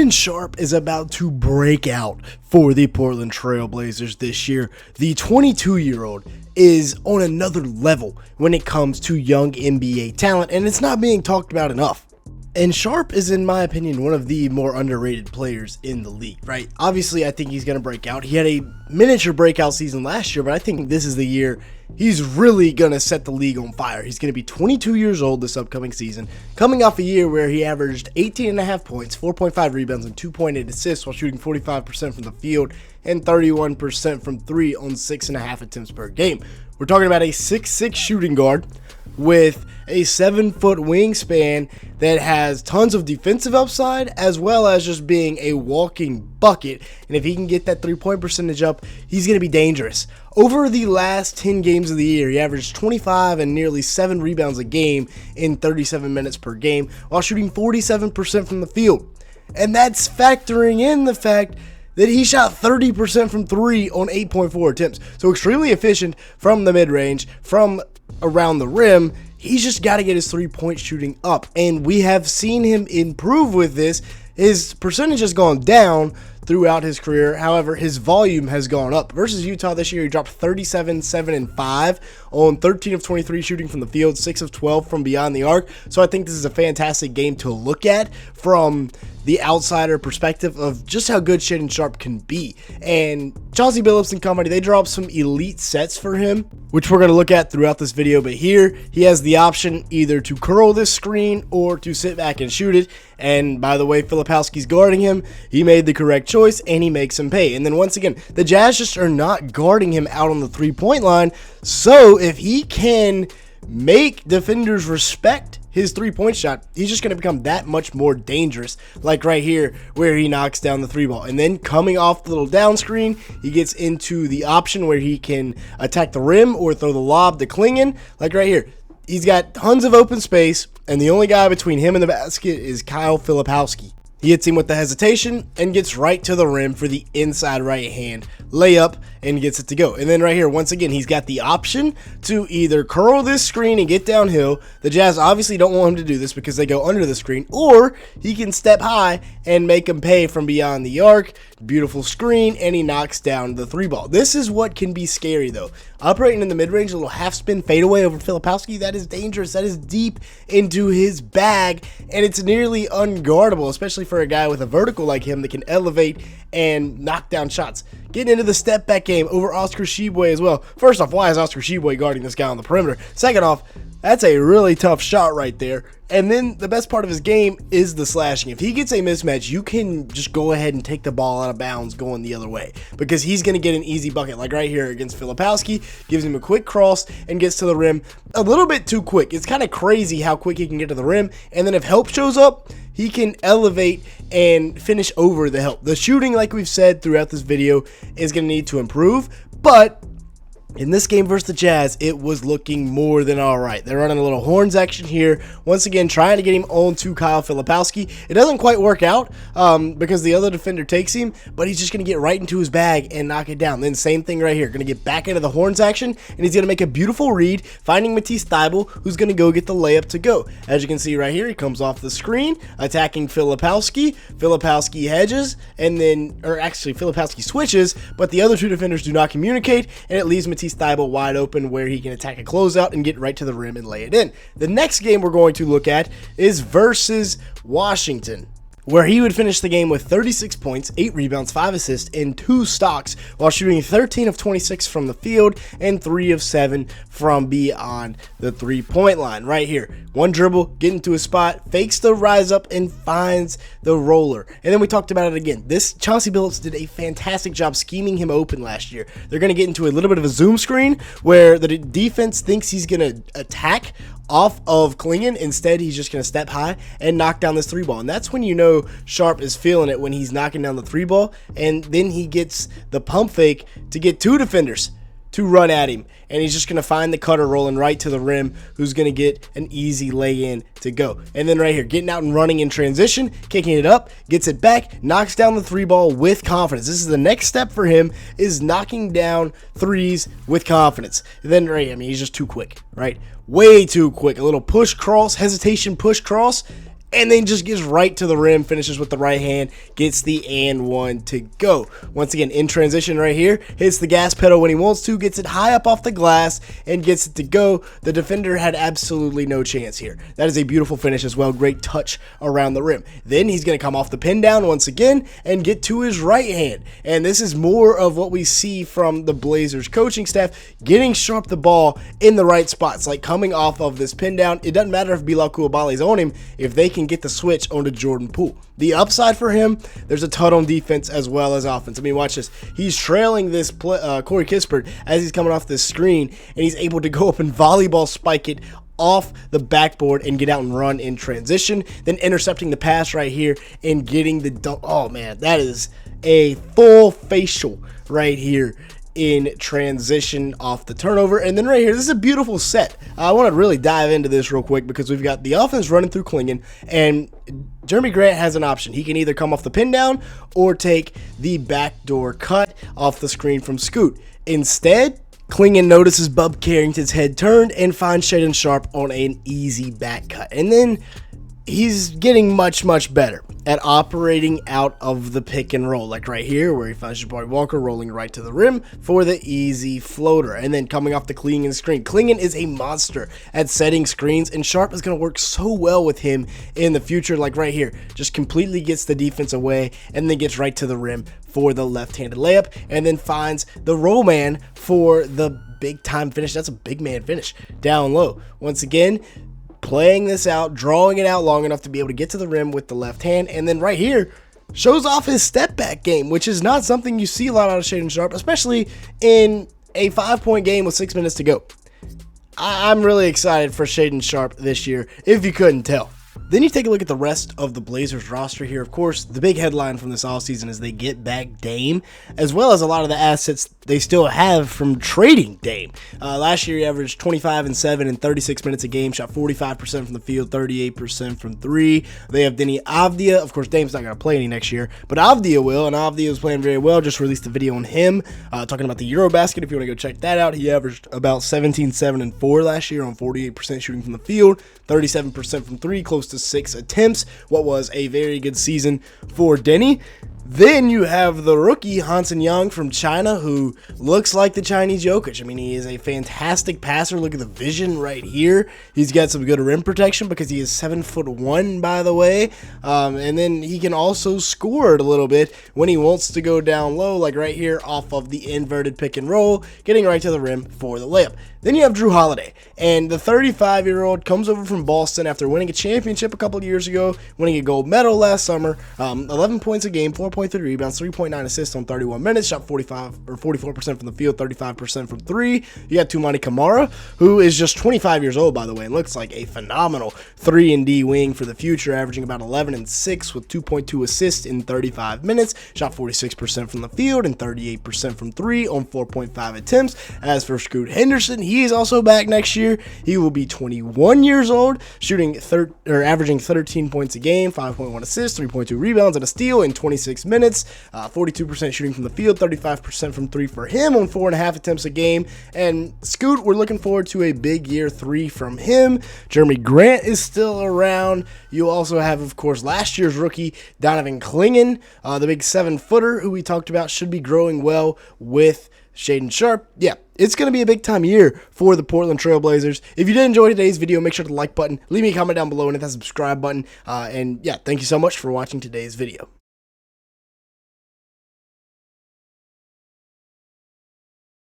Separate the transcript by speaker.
Speaker 1: Shaedon Sharpe is about to break out for the Portland Trailblazers this year. The 22-year-old is on another level when it comes to young NBA talent, and it's not being talked about enough. And Sharpe is, in my opinion, one of the more underrated players in the league, right? Obviously, I think he's going to break out. He had a miniature breakout season last year, but I think this is the year he's really going to set the league on fire. He's going to be 22 years old this upcoming season, coming off a year where he averaged 18.5 points, 4.5 rebounds, and 2.8 assists while shooting 45% from the field and 31% from three on 6.5 attempts per game. We're talking about a 6'6 shooting guard with a 7-foot wingspan that has tons of defensive upside as well as just being a walking bucket. And if he can get that 3-point percentage up, he's going to be dangerous. Over the last 10 games of the year, he averaged 25 and nearly 7 rebounds a game in 37 minutes per game while shooting 47% from the field. And that's factoring in the fact that he shot 30% from three on 8.4 attempts. So extremely efficient from the mid-range, from around the rim. He's just got to get his three-point shooting up, and we have seen him improve with this. His percentage has gone down throughout his career. However, his volume has gone up. Versus Utah this year, he dropped 37, 7, and 5 on 13 of 23 shooting from the field, 6 of 12 from beyond the arc. So I think this is a fantastic game to look at from the outsider perspective of just how good Shaedon Sharpe can be. And Chauncey Billups and company, they draw up some elite sets for him, which we're going to look at throughout this video. But here, he has the option either to curl this screen or to sit back and shoot it. And by the way, Filipowski's guarding him. He made the correct choice, and he makes him pay. And then once again, the Jazz just are not guarding him out on the three-point line. So if he can make defenders respect his three-point shot, he's just going to become that much more dangerous, like right here where he knocks down the three ball. And then coming off the little down screen, he gets into the option where he can attack the rim or throw the lob to Klingon, like right here. He's got tons of open space, and the only guy between him and the basket is Kyle Filipowski. He hits him with the hesitation and gets right to the rim for the inside right hand layup and gets it to go. And then right here, once again, he's got the option to either curl this screen and get downhill. The Jazz obviously don't want him to do this because they go under the screen, or he can step high and make him pay from beyond the arc. Beautiful screen, and he knocks down the three ball. This is what can be scary though. Operating in the mid-range, a little half spin fadeaway over Filipowski, that is dangerous. That is deep into his bag, and it's nearly unguardable, especially for a guy with a vertical like him that can elevate and knock down shots. Getting into the step back game over Oscar Tshiebwe as well. First off, why is Oscar Tshiebwe guarding this guy on the perimeter? Second off, that's a really tough shot right there. And then the best part of his game is the slashing. If he gets a mismatch, you can just go ahead and take the ball out of bounds going the other way, because he's going to get an easy bucket, like right here against Filipowski. Gives him a quick cross and gets to the rim a little bit too quick. It's kind of crazy how quick he can get to the rim. And then if help shows up, he can elevate and finish over the help. The shooting, like we've said throughout this video, is going to need to improve, but in this game versus the Jazz, it was looking more than all right. They're running a little horns action here. Once again, trying to get him on to Kyle Filipowski. It doesn't quite work out because the other defender takes him, but he's just going to get right into his bag and knock it down. Then same thing right here. Going to get back into the horns action, and he's going to make a beautiful read, finding Matisse Thybulle, who's going to go get the layup to go. As you can see right here, he comes off the screen, attacking Filipowski. Filipowski hedges, and then, or actually Filipowski switches, but the other two defenders do not communicate, and it leaves Matisse Thybulle wide open where he can attack a closeout and get right to the rim and lay it in. The next game we're going to look at is versus Washington, where he would finish the game with 36 points, 8 rebounds, 5 assists, and 2 stocks while shooting 13 of 26 from the field and 3 of 7 from beyond the three-point line. Right here, one dribble, get into a spot, fakes the rise up, and finds the roller. And then we talked about it again. This Chauncey Billups did a fantastic job scheming him open last year. They're going to get into a little bit of a zoom screen where the defense thinks he's going to attack off of Klingon. Instead, he's just going to step high and knock down this three ball. And that's when you know Sharpe is feeling it, when he's knocking down the three ball. And then he gets the pump fake to get 2 defenders to run at him. And he's just going to find the cutter rolling right to the rim, who's going to get an easy lay-in to go. And then right here, getting out and running in transition, kicking it up, gets it back, knocks down the three ball with confidence. This is the next step for him, is knocking down threes with confidence. And then right, I mean, he's just too quick, right? Way too quick. A little push cross, hesitation push cross, and then just gets right to the rim, finishes with the right hand, gets the and one to go. Once again, in transition right here, hits the gas pedal when he wants to, gets it high up off the glass, and gets it to go. The defender had absolutely no chance here. That is a beautiful finish as well. Great touch around the rim. Then he's going to come off the pin down once again and get to his right hand. And this is more of what we see from the Blazers coaching staff, getting Sharpe the ball in the right spots, like coming off of this pin down. It doesn't matter if Bilal Coulibaly's on him, if they can get the switch onto Jordan Poole. The upside for him, there's a ton on defense as well as offense. I mean, watch this. He's trailing this Corey Kispert as he's coming off this screen, and he's able to go up and volleyball spike it off the backboard and get out and run in transition, then intercepting the pass right here and getting the dunk. Oh, man, that is a full facial right here in transition off the turnover. And then right here, this is a beautiful set. I want to really dive into this real quick because we've got the offense running through Clingan, and Jeremy Grant has an option. He can either come off the pin down or take the backdoor cut off the screen from Scoot. Instead, Clingan notices Bub Carrington's head turned and finds Shaedon Sharpe on an easy back cut. And then he's getting much, much better at operating out of the pick and roll, like right here where he finds Jabari Walker rolling right to the rim for the easy floater, and then coming off the Clingan screen. Clingan is a monster at setting screens, and Sharpe is going to work so well with him in the future, like right here. Just completely gets the defense away and then gets right to the rim for the left-handed layup, and then finds the roll man for the big time finish. That's a big man finish down low. Once again, playing this out, drawing it out long enough to be able to get to the rim with the left hand, and then right here shows off his step back game, which is not something you see a lot out of Shaedon Sharpe, especially in a 5-point game with 6 minutes to go. I'm really excited for Shaedon Sharpe this year, if you couldn't tell. Then you take a look at the rest of the Blazers roster here. Of course, the big headline from this offseason is they get back Dame, as well as a lot of the assets they still have from trading Dame. Last year, he averaged 25 and 7 in 36 minutes a game, shot 45% from the field, 38% from three. They have Deni Avdija. Of course, Dame's not going to play any next year, but Avdija will, and Avdija is playing very well. Just released a video on him talking about the Eurobasket. If you want to go check that out, he averaged about 17, 7, and 4 last year on 48% shooting from the field, 37% from three, close to 6 attempts. What was a very good season for Deni. Then you have the rookie Hansen Yang from China, who looks like the Chinese Jokic. I mean, he is a fantastic passer. Look at the vision right here. He's got some good rim protection because he is 7'1", by the way. And then he can also score it a little bit when he wants to go down low, like right here off of the inverted pick and roll, getting right to the rim for the layup. Then you have Drew Holiday, and the 35-year-old comes over from Boston after winning a championship a couple of years ago, winning a gold medal last summer. 11 points a game, 4.3 rebounds, 3.9 assists on 31 minutes, shot 44% from the field, 35% from three. You got Toumani Camara, who is just 25 years old, by the way, and looks like a phenomenal 3-and-D wing for the future, averaging about 11 and 6 with 2.2 assists in 35 minutes, shot 46% from the field and 38% from three on 4.5 attempts. As for Scoot Henderson, he is also back next year. He will be 21 years old, averaging 13 points a game, 5.1 assists, 3.2 rebounds, and a steal in 26 minutes. 42% shooting from the field, 35% from three for him on 4.5 attempts a game. And Scoot, we're looking forward to a big year 3 from him. Jeremy Grant is still around. You also have, of course, last year's rookie Donovan Clingan, the big 7-footer who we talked about should be growing well with Shaedon Sharpe. Yeah, it's going to be a big time year for the Portland Trailblazers. If you did enjoy today's video, make sure to the like button, leave me a comment down below, and hit that subscribe button. And yeah, thank you so much for watching today's video.